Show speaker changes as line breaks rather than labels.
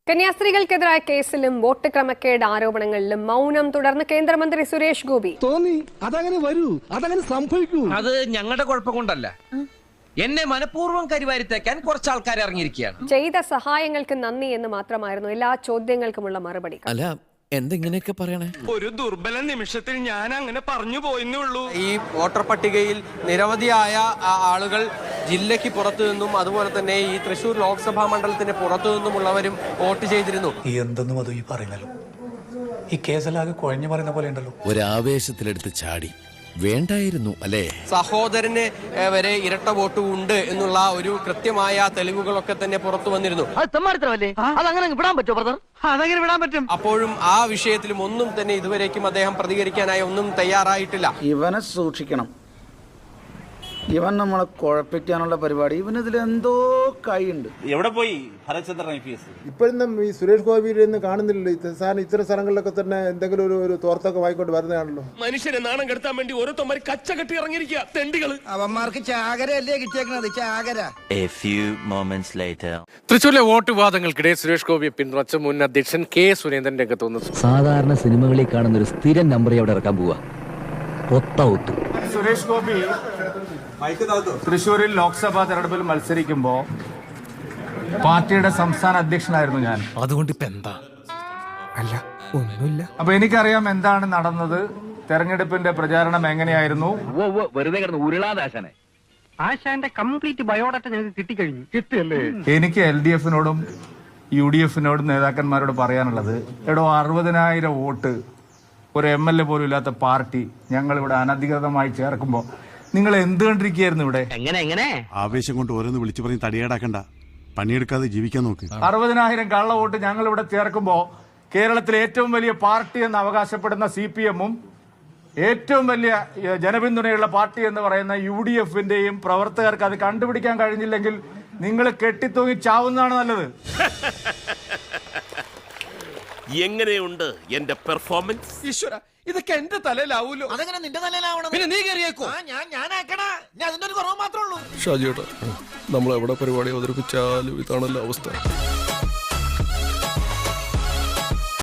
കന്യാസ്ത്രീകൾക്കെതിരായ കേസിലും വോട്ട് ക്രമക്കേട് ആരോപണങ്ങളിലും മൗനം തുടർന്ന് കേന്ദ്രമന്ത്രി സുരേഷ് ഗോപി.
തോന്നി അതങ്ങനെ വരൂ, അതങ്ങനെ സംഭവിക്കൂ.
അത് ഞങ്ങളുടെ കുഴപ്പം കൊണ്ടല്ല. എന്നെ മനഃപൂർവ്വം കരിവാരിത്തേക്കാൻ കുറച്ച് ആൾക്കാർ ഇറങ്ങിയിരിക്കുകയാണ്.
ചെയ്ത സഹായങ്ങൾക്ക് നന്ദി എന്ന് മാത്രമായിരുന്നു എല്ലാ ചോദ്യങ്ങൾക്കുമുള്ള മറുപടി.
അല്ല, എന്തെങ്ങനെയൊക്കെ പറയണേ?
ഒരു ദുർബല നിമിഷത്തിൽ ഞാൻ അങ്ങനെ പറഞ്ഞു പോയെന്നേ ഉള്ളൂ.
ഈ വോട്ടർ പട്ടികയിൽ നിരവധിയായ ആളുകൾ ജില്ലയ്ക്ക് പുറത്തു നിന്നും അതുപോലെ തന്നെ ഈ തൃശൂർ ലോക്സഭാ മണ്ഡലത്തിന് പുറത്തു നിന്നുമുള്ളവരും വോട്ട് ചെയ്തിരുന്നു.
ഈ എന്തെന്നും അത് ഈ പറയുന്നല്ലോ, ഈ കേസലാകെ കുഴഞ്ഞു പറയുന്ന പോലെ ഉണ്ടല്ലോ.
ഒരാവേശത്തിലെടുത്ത് ചാടി വേണ്ടായിരുന്നു അല്ലേ?
സഹോദരന് വരെ ഇരട്ട വോട്ട് ഉണ്ട് എന്നുള്ള ഒരു കൃത്യമായ തെളിവുകളൊക്കെ തന്നെ പുറത്തു വന്നിരുന്നു. അപ്പോഴും ആ വിഷയത്തിലും ഒന്നും തന്നെ ഇതുവരേക്കും അദ്ദേഹം പ്രതികരിക്കാനായി ഒന്നും തയ്യാറായിട്ടില്ല.
ഇവനെ സൂക്ഷിക്കണം, ഇവൻ നമ്മളെ കുഴപ്പിക്കാനുള്ള പരിപാടി, ഇവനിതിൽ എന്തോ കൈയുണ്ട്.
എവിടെ പോയി ഭരചന്ദ്രൻ?
ഇപ്പോഴൊന്നും ഈ സുരേഷ് ഗോപിയിലൊന്നും കാണുന്നില്ലല്ലോ. ഇത്തരം സ്ഥലങ്ങളിലൊക്കെ തന്നെ എന്തെങ്കിലും ഒരു തോർത്തൊക്കെ വായിക്കൊണ്ട് വരുന്നതാണല്ലോ.
മനുഷ്യനെ നാണം കെടുത്താൻ വേണ്ടി ഓരോരുത്തന്മാർ കച്ച കെട്ടി ഇറങ്ങിയിരിക്കുക തെണ്ടികള്.
അവന്മാർക്ക് ചാകരയല്ലേ കിട്ടിയേക്കണത്, ചാകര.
തൃശ്ശൂരിലെ വോട്ട് വിവാദങ്ങൾക്കിടെ സുരേഷ് ഗോപിയെ പിന്തുണച്ച മുൻ അധ്യക്ഷൻ കെ സുരേന്ദ്രൻ രംഗത്ത് വന്നു.
സാധാരണ സിനിമകളിൽ കാണുന്ന ഒരു സ്ഥിരം നമ്പർ അവിടെ ഇറക്കാൻ പോവാ.
സുരേഷ് ഗോപി തൃശ്ശൂരിൽ ലോക്സഭാ തെരഞ്ഞെടുപ്പിൽ മത്സരിക്കുമ്പോ പാർട്ടിയുടെ സംസ്ഥാന അധ്യക്ഷനായിരുന്നു ഞാൻ.
അതുകൊണ്ട് ഇപ്പൊ എന്താ? അല്ല, ഒന്നുമില്ല.
അപ്പൊ എനിക്കറിയാം എന്താണ് നടന്നത്, തെരഞ്ഞെടുപ്പിന്റെ പ്രചാരണം എങ്ങനെയായിരുന്നു.
വെറുതെ കിടന്ന് ഉരുളാദാശനെ ആശാന്റെ കംപ്ലീറ്റ് ബയോഡാറ്റ ഞങ്ങൾക്ക് കിട്ടിക്കഴിഞ്ഞു.
കിട്ടിയല്ലേ? എനിക്ക് LDF-നോടും UDF-നോടും നേതാക്കന്മാരോട് പറയാനുള്ളത്, എടോ 60,000 വോട്ട് ഒരു MLA പോലും ഇല്ലാത്ത പാർട്ടി ഞങ്ങൾ ഇവിടെ അനധികൃതമായി ചേർക്കുമ്പോ നിങ്ങൾ എന്ത് കണ്ടിരിക്കുകയായിരുന്നു ഇവിടെ?
എങ്ങനെ
ആവേശം കൊണ്ട് ഓരോന്ന് വിളിച്ചു പറഞ്ഞ് തടിയേടാക്കണ്ട, പണിയെടുക്കാതെ ജീവിക്കാൻ നോക്ക്.
60,000 കള്ള വോട്ട് ഞങ്ങൾ ഇവിടെ ചേർക്കുമ്പോ കേരളത്തിലെ ഏറ്റവും വലിയ പാർട്ടി എന്ന് അവകാശപ്പെടുന്ന CPM-ഉം ഏറ്റവും വലിയ ജനപിന്തുണയുള്ള പാർട്ടി എന്ന് പറയുന്ന UDF-ന്റെയും പ്രവർത്തകർക്ക് അത് കണ്ടുപിടിക്കാൻ കഴിഞ്ഞില്ലെങ്കിൽ നിങ്ങൾ കെട്ടിത്തൂങ്ങി ചാവുന്നതാണ് നല്ലത്.
എങ്ങനെയുണ്ട് എന്റെ പെർഫോമൻസ്?
ഈശ്വര, ഇതൊക്കെ എന്റെ തലയിലാവൂലോ. അതെങ്ങനെ നിന്റെ തലയിലാവണം? പിന്നെ നീ കയറിയേക്കോ? ഞാനാക്കണ, ഞാൻ അതിന്റെ ഒരു കുറവ് മാത്രമേ ഉള്ളൂ.
ഷാജിയേട്ടാ, നമ്മൾ എവിടെ പരിപാടി അവതരിപ്പിച്ചാലും ഇതാണല്ലോ അവസ്ഥ.